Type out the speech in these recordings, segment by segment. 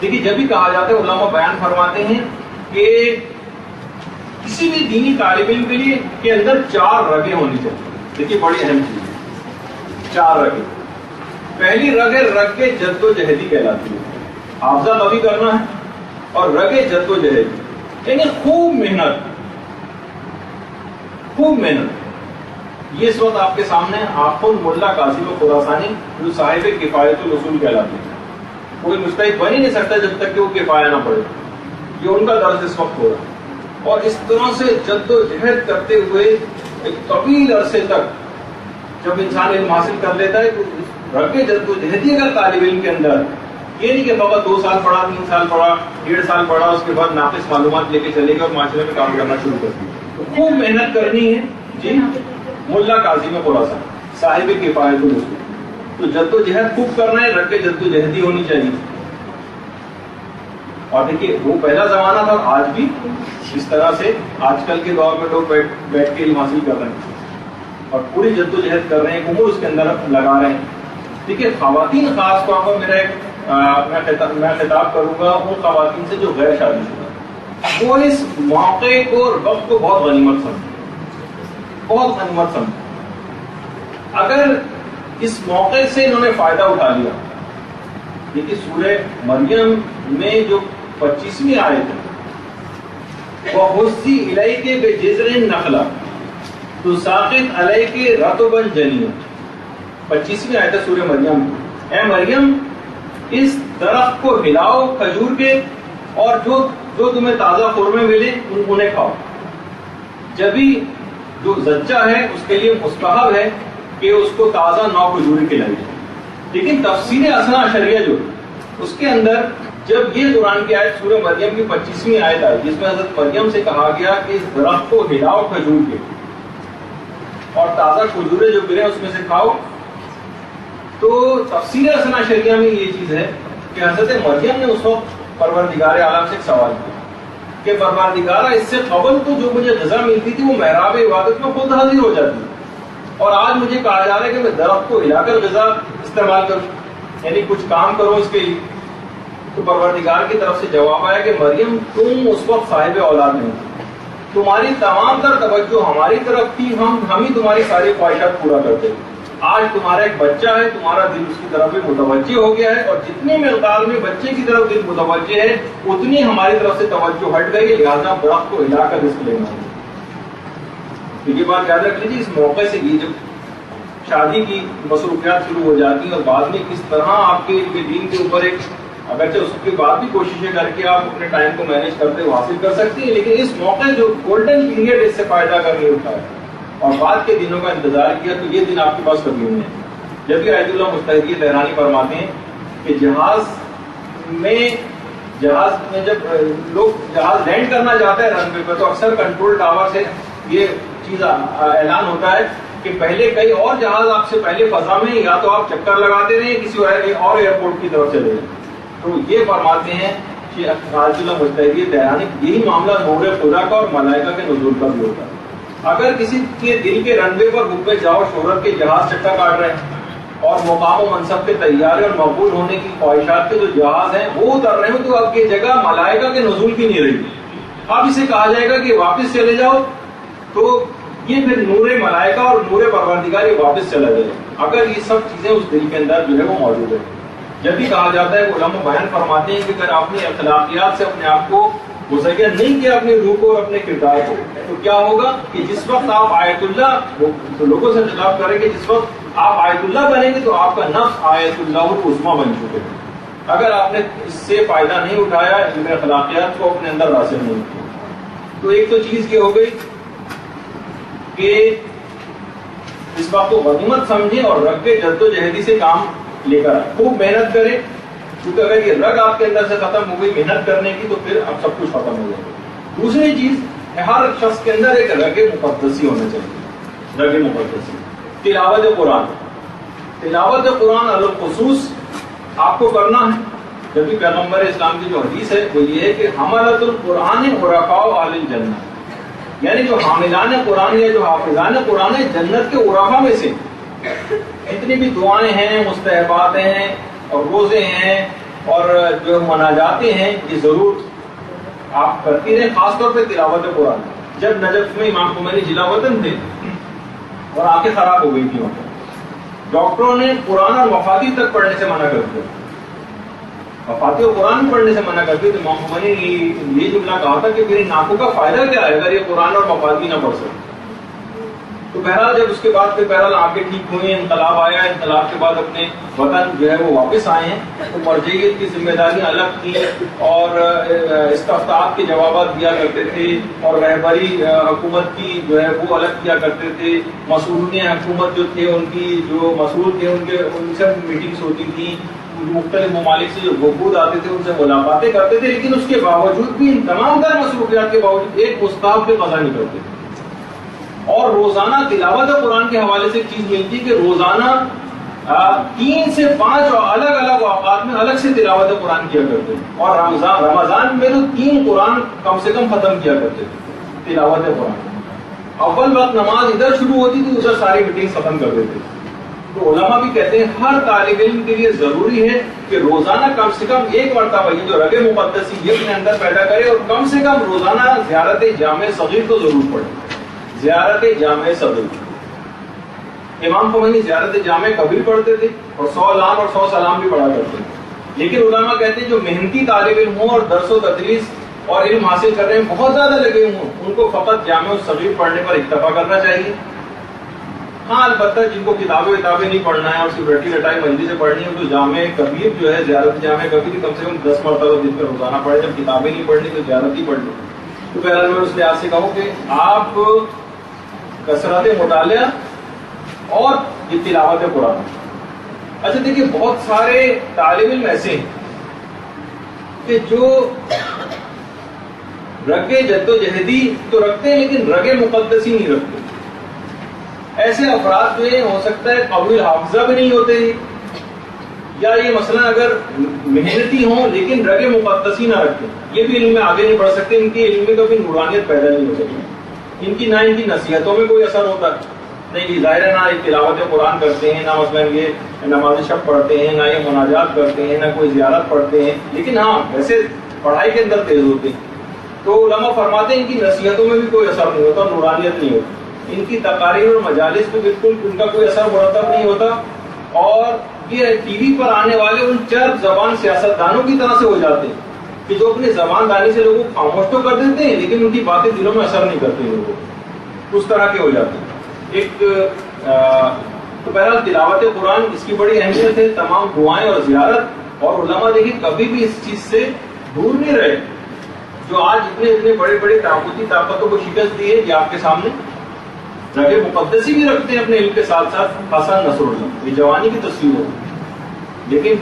دیکھیے جب بھی کہا جاتا ہے علماء بیان فرماتے ہیں کہ کسی بھی دینی طالب علم کے لیے کے اندر 4 رگیں ہونی چاہیے. دیکھیے بڑی اہم چیز ہے 4 رگیں. پہلی رگ ہے رگ جد و جہدی کہلاتی ہے. حافظہ کبھی کرنا ہے اور رگ جد و جہدی یعنی خوب محنت. یہ اس وقت آپ کے سامنے آخر ملا قاسم خراسانی جو صاحب کفایت الاصول کہلاتے ہیں. کوئی مجتہد بن ہی نہیں سکتا جب تک کہ وہ کفایہ نہ پڑے. یہ ان کا درس اس وقت ہو رہا ہے. اور اس طرح سے جد و جہد کرتے ہوئے ایک طویل عرصے تک جب انسان علم حاصل کر لیتا ہے تو رگ جد و جہدی اگر طالب علم کے اندر یہ نہیں کہ بابا 2 سال پڑھا 3 سال پڑھا 1.5 سال پڑھا اس کے بعد ناقص معلومات لے کے چلے گا اور معاشرے میں کام کرنا شروع کر دیا. تو خوب محنت کرنی ہے. جی ملا قاسم خراسانی صاحب کفایت الاصول. تو جد و جہد خوب کرنا ہے. رگ جد و جہدی ہونی چاہیے. اور دیکھیے وہ پہلا زمانہ تھا اور آج بھی اس طرح سے آج کل کے دور میں لوگ بیٹھ کے علم حاصل کر رہے ہیں اور پوری جد و جہد کر رہے ہیں. عمر اس کے اندر لگا رہے ہیں. دیکھیے خواتین خاص طور پر میں خطاب کروں گا ان خواتین سے جو غیر شادی شدہ وہ اس موقع کو اور وقت کو بہت غنیمت سمجھیں. اگر اس موقع سے انہوں نے فائدہ اٹھا لیا. دیکھیے سورہ مریم میں جو 25ویں آیت ہے وَحُزِّ إِلَيْكِ بِجِذْعِ النَّخْلَةِ تُسَاقِطْ عَلَيْكِ رَطْبًا جَنِيًّا. 25ویں آیت ہے سورہ مریم. اے مریم اس درخت کو ہلاؤ کھجور کے اور جو تمہیں تازہ خرمے ملے انہیں کھاؤ. جبھی جو زچہ ہے اس کے لیے مستحب ہے کہ اس کو تازہ نو کھجوری کھلائی جائے. لیکن تفسیر حسنہ عشریہ جو اس کے اندر جب یہ قرآن کی آیت سورہ مریم کی 25ویں آیت آئی جس میں حضرت مریم سے کہا گیا کہ اس درخت کو ہلاؤ کھجور کے اور تازہ کھجورے جو گرے اس میں سے کھاؤ, تو تفسیر حسنہ عشریہ میں یہ چیز ہے کہ حضرت مریم نے اس وقت پروردگار عالم سے ایک سوال کیا کہ پروردگارہ اس سے قبل تو جو مجھے غذا ملتی تھی وہ محراب عبادت میں خود حاضر ہو جاتی اور آج مجھے کہا جا رہا ہے کہ میں درخت کو ہلا کر غذا استعمال کروں, یعنی کچھ کام کروں اس کے لیے. تو پروردگار کی طرف سے جواب آیا کہ مریم تم اس وقت صاحب اولاد نہیں تھی, تمہاری تمام تر توجہ ہماری طرف تھی, ہم ہی تمہاری ساری خواہشات پورا کرتے. آج تمہارا ایک بچہ ہے, تمہارا دل اس کی طرف بھی متوجہ ہو گیا ہے اور جتنی مقدار میں بچے کی طرف دل متوجہ ہے اتنی ہماری طرف سے توجہ ہٹ گئی, لہٰذا درخت کو ہلا کر رزق لینا. تو یہ بات یاد رکھ لیجیے. اس موقع سے یہ جب شادی کی مصروفیات شروع ہو جاتی ہیں اور بعد میں کس طرح آپ کے دین کے اوپر ایک اگرچہ اس کے بعد بھی کوششیں کر کے آپ اپنے ٹائم کو مینج کرتے ہوئے حاصل کر سکتے ہیں, لیکن اس موقع جو گولڈن پیریڈ اس سے فائدہ کر نہیں اٹھا ہے اور بعد کے دنوں کا انتظار کیا تو یہ دن آپ کے پاس کبھی نہیں ہے. جبکہ آیت اللہ مستحقی تہرانی فرماتے ہیں کہ جہاز میں جب لوگ جہاز لینڈ کرنا چاہتا ہے رن وے پہ تو اکثر کنٹرول ٹاور سے یہ چیز اعلان ہوتا ہے کہ پہلے کئی اور جہاز آپ سے پہلے فضا میں یا تو آپ چکر لگاتے رہے کسی اور ایئرپورٹ کی طرف چلے جائیں. تو یہ فرماتے ہیں کہ آیت اللہ مستحقی تہرانی یہی معاملہ نور خدا کا اور ملائکہ کے نزول کا بھی ہوتا ہے. اگر کسی کے دل کے رن وے پر گھومے جاؤ شہرت کے جہاز چکا کاٹ رہے ہیں اور مقام و منصب کے تیار اور مقبول ہونے کی خواہشات کے جو جہاز ہیں وہ اتر رہے ہوں تو اب یہ جگہ ملائکہ کے نزول کی نہیں رہی. اب اسے کہا جائے گا کہ واپس چلے جاؤ تو یہ پھر نور ملائکہ اور نور پروردگار یہ واپس چلا جائے اگر یہ سب چیزیں اس دل کے اندر جو ہے وہ موجود ہے. جب بھی کہا جاتا ہے علماء بیان فرماتے ہیں کہ اگر آپ نے اخلاقیات سے اپنے آپ کو مزین نہیں کیا اپنے روح کو اور اپنے کردار کو تو کیا ہوگا کہ جس وقت آپ آیت اللہ لوگوں سے خطاب کریں گے, جس وقت آپ آیت اللہ بنیں گے تو آپ کا نفس آیت اللہ العظمیٰ بن چکے ہیں. اگر آپ نے اس سے فائدہ نہیں اٹھایا علم اخلاقیات کو اپنے اندر حاصل نہیں کیا. تو ایک تو چیز یہ ہو گئی کہ اس بات کو غنیمت سمجھیں اور رگ کے جد و جہدی سے کام لے کر خوب محنت کریں, کیونکہ اگر یہ رگ آپ کے اندر سے ختم ہو گئی محنت کرنے کی تو پھر اب سب کچھ ختم ہو جائے گا. دوسری چیز ہر شخص کے اندر ایک رگ مقدسی ہونا چاہیے. رگ مقدسی تلاوت قرآن الخصوص آپ کو کرنا ہے. جبکہ پیغمبر اسلام کی جو حدیث ہے وہ یہ ہے کہ حملۃ القرآن عرفاء اہل الجنہ, یعنی جو حاملان قرآن یا جو حافظان قرآن جنت کے عرفا میں سے جتنی بھی دعائیں ہیں مستحبات ہیں اور روزے ہیں اور جو مناجاتیں ہیں یہ ضرور آپ کرتی رہیں، خاص طور پہ تلاوت قرآن. جب نجف میں امام خمینی ضلع وطن تھے اور آنکھیں خراب ہو گئی تھی وہاں، ڈاکٹروں نے قرآن اور مفادی تک پڑھنے سے منع کر دیا. مفادی اور قرآن پڑھنے سے منع کر دیا. تو امام خمینی نے یہ جملہ کہا تھا کہ میری ناکوں کا فائدہ کیا ہے اگر یہ قرآن اور مفادی نہ پڑھ سکے. تو بہرحال جب اس کے بعد پھر بہرحال آنکھیں ٹھیک ہوئی، انقلاب آیا، انقلاب کے بعد اپنے وطن جو ہے وہ واپس آئے ہیں. تو مرجعیت کی ذمہ داریاں الگ تھیں اور استفتاءات کے جوابات دیا کرتے تھے، اور رہبری حکومت کی جو ہے وہ الگ کیا کرتے تھے. مسئولین حکومت جو تھے ان کی جو مسئول تھے ان سے میٹنگز ہوتی تھیں، مختلف ممالک سے جو وفود آتے تھے ان سے ملاقاتیں کرتے تھے. لیکن اس کے باوجود بھی ان تمام تر مصروفیات کے باوجود ایک مستحب پہ قضا نہیں کرتے. اور روزانہ تلاوت قرآن کے حوالے سے ایک چیز ملتی ہے کہ روزانہ 3 سے 5 الگ الگ اوقات میں الگ سے تلاوت قرآن کیا کرتے ہیں. اور رمضان میں تو 3 قرآن کم سے کم ختم کیا کرتے تھے تلاوت قرآن. اول وقت نماز ادھر شروع ہوتی تھی، ادھر ساری میٹنگ ختم کر دیتے. تو علماء بھی کہتے ہیں ہر طالب علم کے لیے ضروری ہے کہ روزانہ کم سے کم ایک مرتبہ یہ جو رگ مقدسی یہ اپنے اندر پیدا کرے، اور کم سے کم روزانہ زیارت جامع صغیر کو ضرور پڑھے. زیارت جامع صغیر، امام خمینی زیارت جامع کبیر پڑھتے تھے اور 100 لام اور 100 سلام بھی پڑھا کرتے تھے. لیکن علماء کہتے ہیں جو محنتی طالب علم ہوں اور درس و تدریس اور علم حاصل کر رہے ہیں بہت زیادہ لگے ہوں، ان کو فقط جامع صغیر پڑھنے پر اکتفا کرنا چاہیے. ہاں البتہ جن کو کتابیں نہیں پڑھنا ہے اور صرف رٹی رٹائی منزل سے پڑھنی ہے تو جامع کبیر جو ہے زیارت جامع کبیر کم سے کم 10 مرتبہ دن پہ روزانہ پڑھے. جب کتابیں نہیں پڑھنی تو زیارت ہی پڑھ لیں. تو بہرحال میں اس لحاظ سے کہوں کہ آپ کثرت مطالعہ اور یہ تلاوت قرآن. اچھا دیکھیے بہت سارے طالب علم ایسے ہیں کہ جو رگ جد و جہدی تو رکھتے ہیں لیکن رگ مقدسی نہیں رکھتے. ایسے افراد جو ہو سکتا ہے قابل حافظہ بھی نہیں ہوتے، یا یہ مثلا اگر محنتی ہوں لیکن رگ مقدسی نہ رکھتے، یہ بھی علم میں آگے نہیں بڑھ سکتے. ان کی علم میں کبھی نورانیت پیدا نہیں ہو سکتی. ان کی نصیحتوں میں کوئی اثر ہوتا نہیں. ظاہر ہے نہ یہ تلاوت قرآن کرتے ہیں، نہ مثلا یہ نماز شب پڑھتے ہیں، نہ یہ مناجات کرتے ہیں، نہ کوئی زیارت پڑھتے ہیں، لیکن ہاں ویسے پڑھائی کے اندر تیز ہوتے ہیں. تو علماء فرماتے ہیں ان کی نصیحتوں میں بھی کوئی اثر نہیں ہوتا، نورانیت نہیں ہوتی. ان کی تقاریر اور مجالس میں بالکل ان کا کوئی اثر مرتب نہیں ہوتا. اور یہ ٹی وی پر آنے والے ان چرب زبان سیاستدانوں کی طرح سے ہو جاتے ہیں کہ جو اپنی زبان دانی سے لوگوں کو خاموش تو کر دیتے ہیں لیکن ان کی باتیں دلوں میں اثر نہیں کرتی لوگوں کو. اس طرح کے ہو جاتے ہیں. تو بہرحال تلاوت قرآن اس کی بڑی اہمیت ہے. تمام دعائیں اور زیارت، اور علماء دیکھیں کبھی بھی اس چیز سے دور نہیں رہے. جو آج اتنے بڑے طاقتی طاقتوں کو شکست دی ہے یہ آپ کے سامنے. رگ مقدسی بھی رکھتے ہیں اپنے علم کے ساتھ ساتھ. حسن نصر اللہ یہ جوانی کی تصویر ہو، لیکن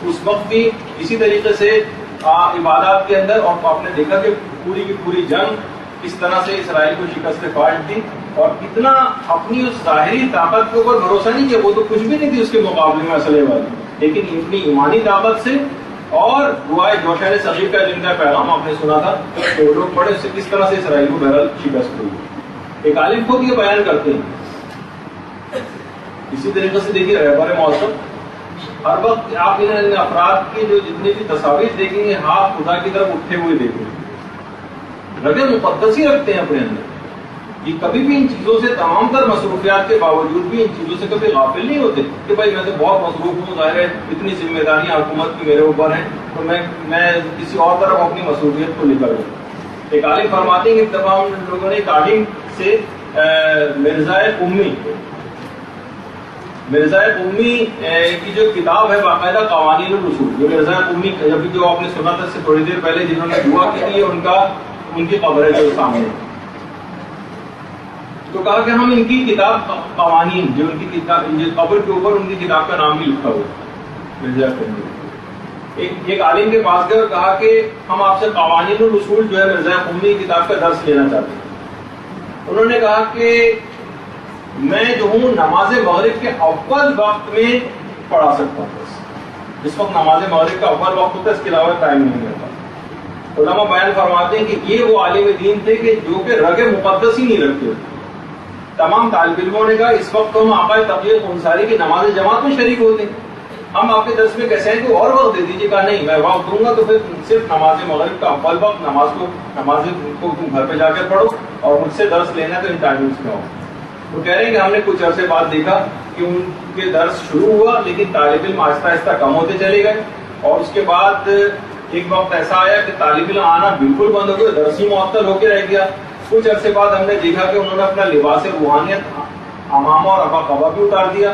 اس وقت بھی اسی طریقے سے عبادات کے اندر، اور آپ نے دیکھا کہ پوری کی پوری جنگ کس طرح سے اسرائیل کو شکست فاٹ دی، اور اتنا اپنی اس ظاہری طاقت کے اوپر بھروسہ نہیں کیا. وہ تو کچھ بھی نہیں تھی اس کے مقابلے میں اسلحے والی، لیکن اپنی ایمانی طاقت سے اور دعائے جوشن صغیر کا جن کا پیغام آپ نے سنا تھا کہ وہ لوگ پڑھے، اس سے کس طرح سے اسرائیل کو بہرحال شکست ہوئی. ایک عالم خود یہ بیان کرتے ہیں. اسی طریقے سے دیکھیے رہبر موسم، ہر وقت آپ ان افراد کی جو جتنی بھی تصاویر دیکھیں گے ہاتھ خدا کی طرف اٹھے ہوئے دیکھیں گے. رگ مقدسی رکھتے ہیں اپنے اندر. یہ کبھی بھی ان چیزوں سے، تمام تر مصروفیات کے باوجود بھی ان چیزوں سے کبھی غافل نہیں ہوتے کہ بھائی میں تو بہت مصروف ہوں، ظاہر ہے اتنی ذمہ داریاں حکومت کی میرے اوپر ہیں تو میں کسی اور طرف اپنی مصروفیت کو نکل جاؤں. ایک عالم فرماتے ہیں کہ تمام لوگوں نے ایک عالم سے مرزا قومی کی جو کتاب ہے باقاعدہ قوانین الاصول، جو مرزا قومی جو آپ نے سنا تھا اس سے تھوڑی دیر پہلے جنہوں نے دعا کی تھی ان کی قبر ہے جو سامنے. تو کہا کہ ہم ان کی کتاب قوانین، جو ان کی کتاب قبر کے اوپر ان کی کتاب کا نام بھی لکھا ہوا مرزا قومی. ایک عالم کے پاس گئے اور کہا کہ ہم آپ سے قوانین الاصول جو ہے مرزا قومی کتاب کا درس لینا چاہتے ہیں. انہوں نے کہا کہ میں جو ہوں نماز مغرب کے اول وقت میں پڑھا سکتا ہوں. جس وقت نماز مغرب کا اول وقت ہوتا ہے اس کے علاوہ ٹائم نہیں ملتا. علماء بیان فرماتے ہیں کہ یہ وہ عالم دین تھے کہ جو کہ رگ مقدس ہی نہیں رکھتے. تمام طالب علموں نے کہا اس وقت ہم آقا تقی انصاری کی نماز جماعت میں شریک ہوتے ہیں ہم آپ کے درس میں کیسے ہیں کہ اور وقت دے دیجیے. کہا نہیں میں وقت دوں گا تو پھر صرف نماز مغرب کا اول وقت نماز کو تم گھر پہ جا کر پڑھو اور مجھ سے درس لینا تو ان ٹائمنگس میں ہو. تو کہہ رہے ہیں کہ ہم نے کچھ عرصے بعد دیکھا کہ ان کے درس شروع ہوا لیکن طالب علم آہستہ آہستہ کم ہوتے چلے گئے اور اس کے بعد ایک وقت ایسا آیا کہ طالب علم آنا بالکل بند ہو گیا, درس ہی معطل ہو کے رہ گیا. کچھ عرصے بعد ہم نے دیکھا کہ انہوں نے اپنا لباس روحانیت امامہ اور ابا قبا بھی اتار دیا,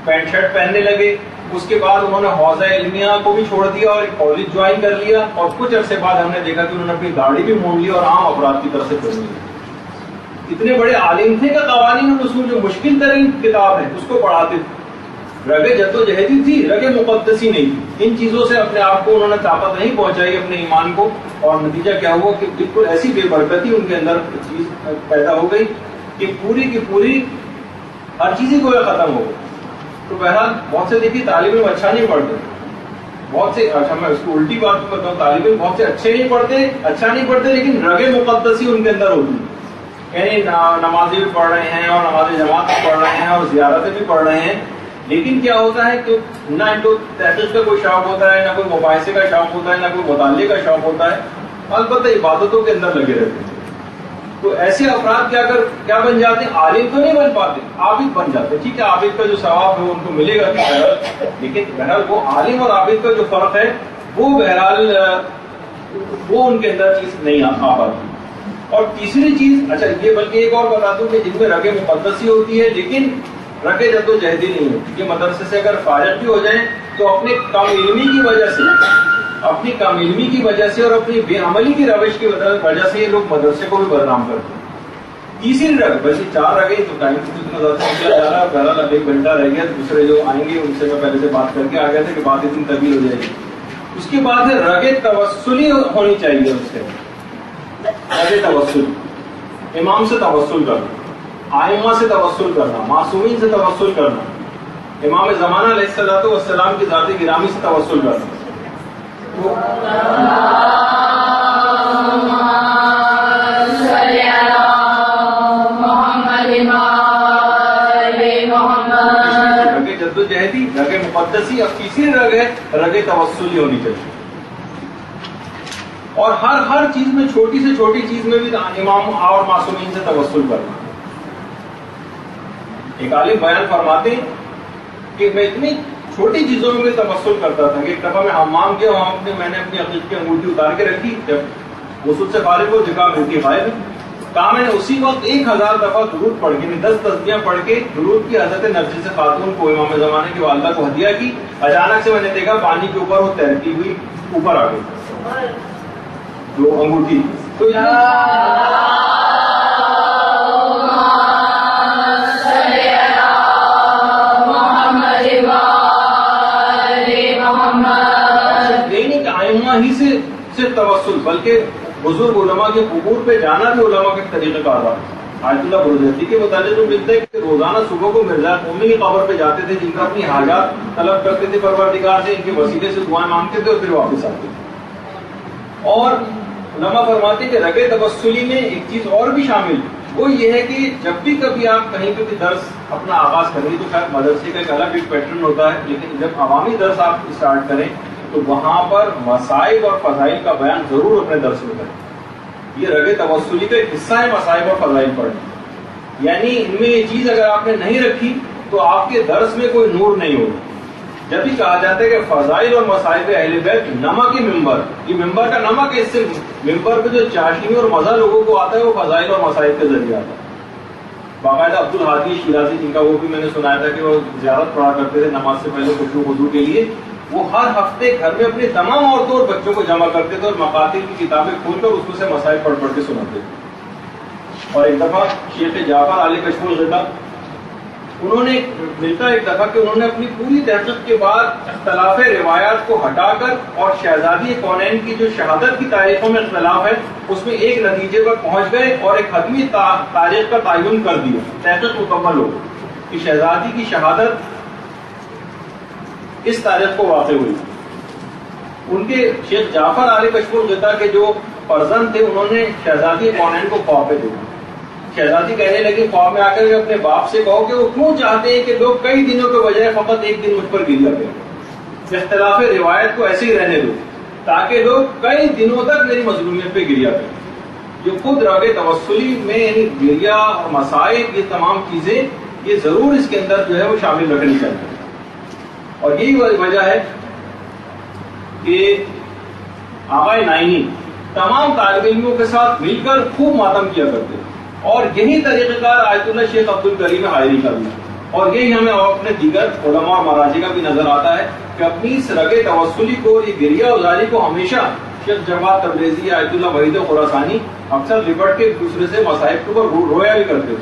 پینٹ شرٹ پہننے لگے. اس کے بعد انہوں نے حوزہ علمیہ کو بھی چھوڑ دیا اور ایک کالج جوائن کر لیا اور کچھ عرصے بعد ہم نے دیکھا کہ انہوں نے اپنی گاڑی بھی مونڈ لی اور عام افراد کی طرف سے پڑھ لی. اتنے بڑے عالم تھے کہ قوانین اصول جو مشکل ترین کتاب ہے اس کو پڑھاتے تھے. رگے جدوجہدی تھی, رگے مقدسی نہیں تھی. ان چیزوں سے اپنے آپ کو انہوں نے طاقت نہیں پہنچائی اپنے ایمان کو, اور نتیجہ کیا ہوا کہ بالکل ایسی بے برکتی ان کے اندر چیز پیدا ہو گئی کہ پوری کی پوری ہر چیز ہی کو ختم ہو گئی. تو بہرحال بہت سے دیکھیے طالب علم اچھا نہیں پڑھتے, بہت سے, اچھا میں اس کو الٹی بات بتاؤں, طالب علم بہت سے اچھے نہیں پڑھتے, اچھا نہیں پڑھتے لیکن رگے مقدسی ان کے اندر ہوتی ہے. یعنی نمازیں بھی پڑھ رہے ہیں اور نماز جماعت بھی پڑھ رہے ہیں اور زیارتیں بھی پڑھ رہے ہیں, لیکن کیا ہوتا ہے کہ نہ ان کو تحقیق کا کوئی شوق ہوتا ہے, نہ کوئی مباحثے کا شوق ہوتا ہے, نہ کوئی مطالعے کا شوق ہوتا ہے, البتہ عبادتوں کے اندر لگے رہتے ہیں. تو ایسے افراد کیا بن جاتے ہیں, عالم تو نہیں بن پاتے, عابد بن جاتے ہیں. ٹھیک ہے, عابد کا جو ثواب ہے ان کو ملے گا لیکن بہرحال وہ عالم اور عابد کا جو فرق ہے وہ بہرحال وہ ان کے اندر چیز نہیں آ پاتی. اور تیسری چیز, اچھا یہ بلکہ ایک اور بتا دوں کہ جن میں رگے مقدسی ہوتی ہے لیکن رگے جدوجہدی نہیں ہوتی, کہ مدرسے سے اگر فارغ بھی ہو جائیں تو اپنے کم علمی کی وجہ سے اور اپنی بے عملی کی روش کی وجہ سے یہ لوگ مدرسے کو بھی بدنام کرتے ہیں. تیسری رگ, بلکہ 4 رگیں تو ٹائم سے اتنا زیادہ نکلا جا رہا ہے, بہرحال اب 1 گھنٹہ رہ گیا, دوسرے جو آئیں گے ان سے میں پہلے سے بات کر کے آ گیا تھا کہ بات اتنی طویل ہو جائے گی. اس کے بعد ہے رگے توسلی ہونی چاہیے. اس کے رگے توسل, امام سے توسل کرنا, آئمہ سے توسل کرنا, معصومین سے توسل کرنا, امام زمانہ علیہ الصلوۃ والسلام کی ذات گرامی سے توسل کرنا. رگے جدوجہدی, رگے مقدسی. اب تیسری رگ ہے رگے توسلی ہونی چاہیے. اور ہر چیز میں, چھوٹی سے چھوٹی چیز میں بھی امام اور معصومین سے توسل کرنا. ایک عالم بیان فرماتے ہیں کہ میں اتنی چھوٹی چیزوں میں توسل کرتا تھا کہ ایک دفعہ میں حمام گیا, وہاں میں نے اپنی عقیق کی انگوٹھی اتار کے رکھی, جب غسل سے فارغ ہو جگہ ملتی غائب ہے. کہا میں نے اسی وقت 1000 دفعہ درود پڑھ کے, 10 تسبیحاں پڑھ کے درود کی حضرت نرجس خاتون کو, امام زمانے کی والدہ کو ہدیہ کی. اچانک سے میں نے دیکھا پانی کے اوپر وہ تیرتی ہوئی اوپر آ گئی جو انگوٹھی. تو ہی سے صرف توسل, بلکہ بزرگ علماء کے قبور پہ جانا بھی علماء کے طریقہ کار رہا. آیت اللہ بروجردی کے متعلق تو ملتا ہے کہ روزانہ صبح کو مرزا قومی کی قبر پہ جاتے تھے, جن کا اپنی حاجات طلب کرتے تھے پروردگار سے, ان کے وسیلے سے دعائیں مانگتے تھے اور پھر واپس آتے تھے. اور علماء فرماتے ہیں کہ رگے توسلی میں ایک چیز اور بھی شامل, وہ یہ ہے کہ جب بھی کبھی آپ کہیں پہ بھی درس اپنا آغاز کریں تو شاید مدرسے کا ایک الگ ایک پیٹرن ہوتا ہے, لیکن جب عوامی درس آپ اسٹارٹ کریں تو وہاں پر مصائب اور فضائل کا بیان ضرور اپنے درس میں کریں. یہ رگے توسلی کا ایک حصہ ہے مصائب اور فضائل پڑھنا. یعنی ان میں یہ چیز اگر آپ نے نہیں رکھی تو آپ کے درس میں کوئی نور نہیں ہوگا. جب بھی کہا جاتا ہے کہ فضائل اور مصائب اہل بیت نمک کی ممبر, یہ ممبر کا نمک ہے, اس سے ممبر پہ جو چاشنی اور مزہ لوگوں کو آتا ہے وہ فضائل اور مصائب کے ذریعے آتا ہے. باقاعدہ عبد الحادی شیرازی, جن کا وہ بھی میں نے سنایا تھا کہ وہ زیارت پڑھا کرتے تھے نماز سے پہلے خوشبو وضو کے لیے, وہ ہر ہفتے گھر میں اپنی تمام عورتوں اور بچوں کو جمع کرتے تھے اور مقاتل کی کتابیں کھول کر اس میں سے مسائل پڑھ کے سناتے تھے. اور ایک دفعہ شیخ جعفر علی کشف الغطا, انہوں نے ملتا ایک دفعہ کہ انہوں نے اپنی پوری تحقیق کے بعد اختلاف روایات کو ہٹا کر اور شہزادی کونین کی جو شہادت کی تاریخوں میں اختلاف ہے اس میں ایک نتیجے پر پہنچ گئے اور ایک حتمی تاریخ کا تعین کر دیا. تحقیق مکمل ہو کہ شہزادی کی شہادت اس تاریخ کو واقع ہوئی. ان کے شیخ جعفر علی کشف الغطا کے جو فرزند تھے, انہوں نے شہزادی کونین کو خواب میں دیکھا. شہزادی کہنے لگے خواب میں آ کر اپنے باپ سے کہو کہ وہ کیوں چاہتے ہیں کہ لوگ کئی دنوں کے بجائے فقط ایک دن مجھ پر گریا کریں. اختلاف روایت کو ایسے ہی رہنے دو تاکہ لوگ کئی دنوں تک میری مظلومیت پہ گریا کریں. جو خود رگ توسلی میں یعنی گریا اور مسائب یہ تمام چیزیں یہ ضرور اس کے اندر جو ہے وہ شامل رکھنی چاہیے. اور یہی وجہ ہے کہ آقا نائنی تمام طالب علموں کے ساتھ مل کر خوب ماتم کیا کرتے اور یہی طریقہ کار آیت اللہ شیخ عبد الکریم حائری کا بھی. اور یہی ہمیں اپنے دیگر علماء اور مراجع کا بھی نظر آتا ہے کہ اپنی اس رگ توسلی کو یہ گریہ ازاری کو ہمیشہ شیخ جواد تبریزی آیت اللہ وحید خراسانی اکثر لپٹ کے ایک دوسرے سے مصائب کے اوپر رویا بھی کرتے تھے.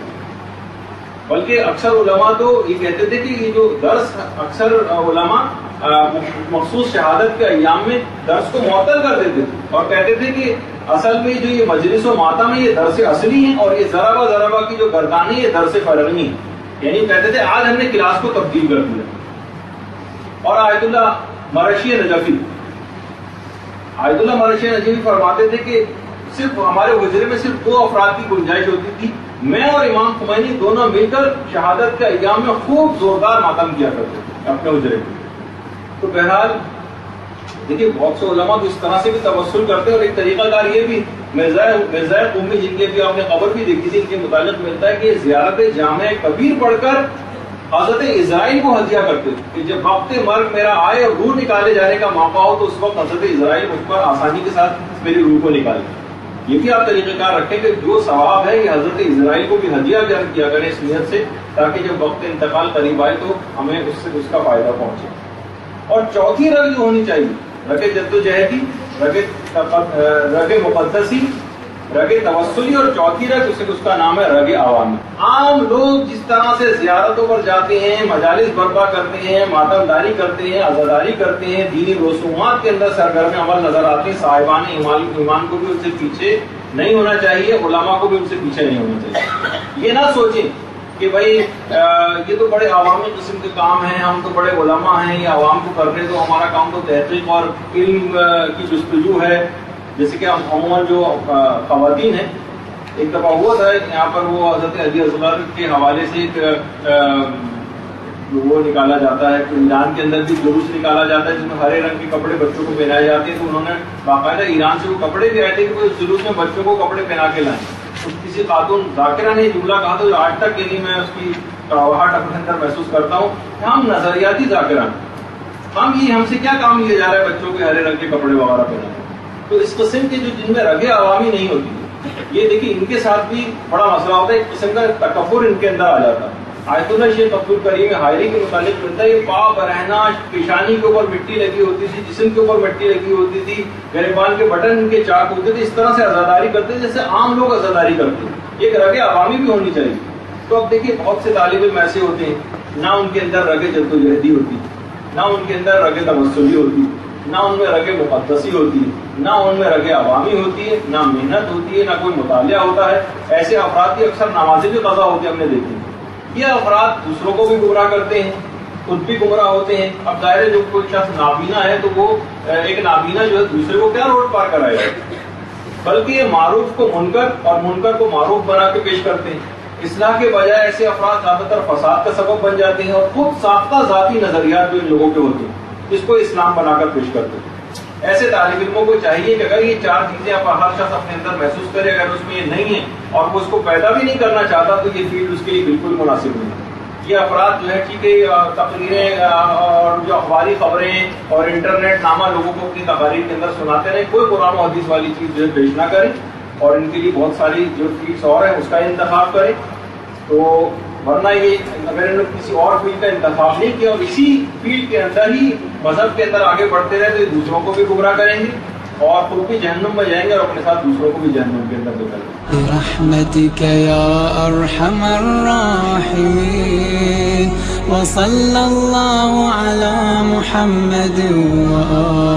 بلکہ اکثر علماء تو یہ کہتے تھے کہ یہ جو درس اکثر علماء مخصوص شہادت کے ایام میں درس کو معطل کر دیتے تھے اور کہتے تھے کہ اصل میں جو یہ مجلس و ماتم ہے یہ درس اصلی ہیں اور یہ ذرا ذرا کی جو گردانی ہے درس فرعی ہے. یعنی کہتے تھے آج ہم نے کلاس کو تبدیل کر دیا. اور آیت اللہ مرشی نجفی فرماتے تھے کہ صرف ہمارے حجرے میں صرف 2 افراد کی گنجائش ہوتی تھی, میں اور امام خمینی دونوں مل کر شہادت کے ایام میں خوب زوردار ماتم کیا کرتے تھے اپنے حجرے میں. تو بہرحال دیکھیے بہت سے علماء تو اس طرح سے بھی توسل کرتے ہیں اور ایک طریقہ کار یہ بھی مرزا قومی جن کے بھی آپ نے خبر بھی دیکھی تھی ان کے متعلق ملتا ہے کہ زیارت جامع کبیر پڑھ کر حضرت اسرائیل کو ہدیہ کرتے تھے کہ جب وقت مرگ میرا آئے اور روح نکالے جانے کا موقع ہو تو اس وقت حضرت اسرائیل مجھ پر آسانی کے ساتھ میری روح کو نکالے. یہ بھی آپ طریقہ کار رکھیں کہ جو ثواب ہے یہ حضرت اسرائیل کو بھی ہدیہ کیا کریں اس نیت سے تاکہ جب وقت انتقال قریب آئے تو ہمیں اس کا فائدہ پہنچے. اور چوتھی رگ جو ہونی چاہیے رگ جدوجہدی, رگ مقدسی, رگ توسلی, اور چوتھی رگ اس کا نام ہے رگ عوامی. عام لوگ جس طرح سے زیارتوں پر جاتے ہیں, مجالس برپا کرتے ہیں, ماتم داری کرتے ہیں, عزاداری کرتے ہیں, دینی رسومات کے اندر سرگرم عمل نظر آتے ہیں, صاحبان ایمان کو بھی ان سے پیچھے نہیں ہونا چاہیے, علماء کو بھی ان سے پیچھے نہیں ہونا چاہیے. یہ نہ سوچیں کہ بھائی یہ تو بڑے عوامی قسم کے کام ہیں, ہم تو بڑے علماء ہیں, یہ عوام کو کرنے تو ہمارا کام تو تحقیق اور علم کی جستجو ہے. جیسے کہ عموماً جو خواتین ہیں, ایک دفعہ ہوا تھا یہاں پر وہ حضرت علی اصغر کے حوالے سے ایک وہ نکالا جاتا ہے, ایران کے اندر بھی جلوس نکالا جاتا ہے جس میں ہرے رنگ کے کپڑے بچوں کو پہنائے جاتے ہیں. تو انہوں نے باقاعدہ ایران سے وہ کپڑے بھی آئے تھے کہ وہ اس جلوس میں بچوں کو کپڑے پہنا کے لائیں. تو کسی خاتون ذاکرہ نے جملہ کہا تھا جو آج تک یعنی میں اس کی کڑواہٹ اپنے اندر محسوس کرتا ہوں, ہم نظریاتی ذاکرہ ہم سے کیا کام لیا جا رہا ہے بچوں کے ہرے رنگ کے کپڑے وغیرہ پہنا. تو اس قسم کے جو جن میں رگ عوامی نہیں ہوتی, یہ دیکھیے ان کے ساتھ بھی بڑا مسئلہ ہوتا ہے, ایک قسم کا تکبر ان کے اندر آ جاتا ہے. آیت اللہ شیخ عبد الکریم حائری کے متعلق ملتا ہے, یہ پاؤں برہنا پیشانی کے اوپر مٹی لگی ہوتی تھی, جسم کے اوپر مٹی لگی ہوتی تھی, گریبان کے بٹن ان کے چاک ہوتے تھے, اس طرح سے عزاداری کرتے تھے جیسے عام لوگ عزاداری کرتے ہیں. ایک رگ عوامی بھی ہونی چاہیے. تو اب دیکھیے بہت سے طالب علم ایسے ہوتے ہیں نہ ان کے اندر رگ جدوجہدی ہوتی, نہ ان کے اندر رگ توسلی ہوتی, نہ ان میں رگ مقدسی ہوتی ہے, نہ ان میں رگ عوامی ہوتی ہے, نہ محنت ہوتی ہے, نہ کوئی مطالعہ ہوتا ہے. ایسے افراد کی اکثر نمازیں بھی قضا ہوتی ہیں, ہم نے دیکھی. یہ افراد دوسروں کو بھی گمراہ کرتے ہیں, خود بھی گمراہ ہوتے ہیں. اب ظاہر جو کوئی شخص نابینا ہے تو وہ ایک نابینا جو ہے دوسرے کو کیا روڈ پار کرائے گا, بلکہ یہ معروف کو منکر اور منکر کو معروف بنا کے پیش کرتے ہیں. اصلاح کے بجائے ایسے افراد زیادہ تر فساد کا سبب بن جاتے ہیں اور خود ساختہ ذاتی نظریات جو ان لوگوں کے ہوتے ہیں اس کو اسلام بنا کر پیش کرتے ہیں. ایسے طالب علموں کو چاہیے کہ اگر یہ 4 چیزیں ہر شخص اپنے اندر محسوس کرے, اگر اس میں یہ نہیں ہے اور وہ اس کو پیدا بھی نہیں کرنا چاہتا تو یہ فیلڈ اس کے لیے بالکل مناسب نہیں ہے. یہ افراد جو ہے ٹھیک ہے تقریریں اور جو اخباری خبریں اور انٹرنیٹ نامہ لوگوں کو اپنی تقاریر کے اندر سناتے رہے, کوئی قرآن و حدیث والی چیز جو ہے پیش نہ کریں اور ان کے لیے بہت ساری جو فیلڈس اور ہیں اس کا انتخاب کریں. تو ورنہ یہ اگر انہوں نے کسی اور فیلڈ کا انتخاب نہیں کیا اور اسی فیلڈ کے اندر ہی مذہب کے اندر آگے بڑھتے رہے تو یہ دوسروں کو بھی گمراہ کریں گے اور خود بھی جہنم میں جائیں گے اور اپنے ساتھ دوسروں کو بھی جہنم کے اندر ڈالیں گے. برحمتك يا أرحم الراحمين وصلى الله على محمد وآله